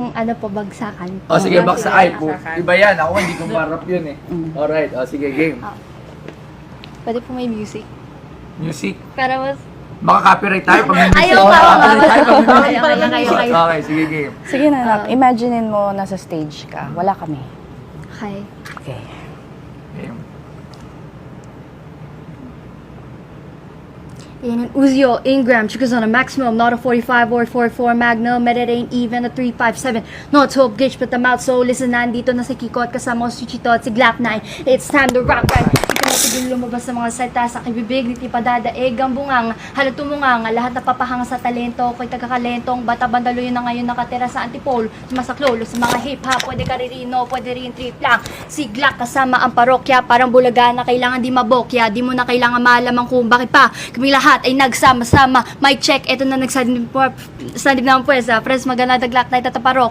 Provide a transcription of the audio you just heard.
Ano po, bagsakan. O sige, baksa ay po. Baksakan. Iba yan. Ako hindi ko marap yun eh. Alright, o sige, game. Pwede po may music. Music. Pero mas... Baka copyright tayo pag may music. Ayaw pa. Copyright tayo pag may music. Kayo. Okay, sige, game. Sige na, anak. Imaginein mo nasa stage ka. Wala kami. Okay. Okay. Game. In an Uzi Ingram, triggers on a maximum, not a 45 or 44 Magnum, it ain't even a 357. No 12 gauge, but I'm out, so listen, nandito na si Kiko at kasama ko si Chito at si Glock 9. It's time to rock right. Di ka na siguro lumabas sa mga salita sa kibibig, di pa dadaig ang bungang, halat tumungang, lahat na papahanga sa talento, ko'y tagakalentong, bata bandalo yun na ngayon nakatira sa Antipolo, sumasaklolo sa mga hip-hop, pwede ka ririno, pwede rin trip lang. Si Glock kasama ang parokya, parang bulaga na kailangan di mabokya, di mo na kailangan malamang kung bakit pa, kami lahat ay nagsama-sama. Mic check, eto na nagsanib naman pwes. Press maganda Glock na itaparok.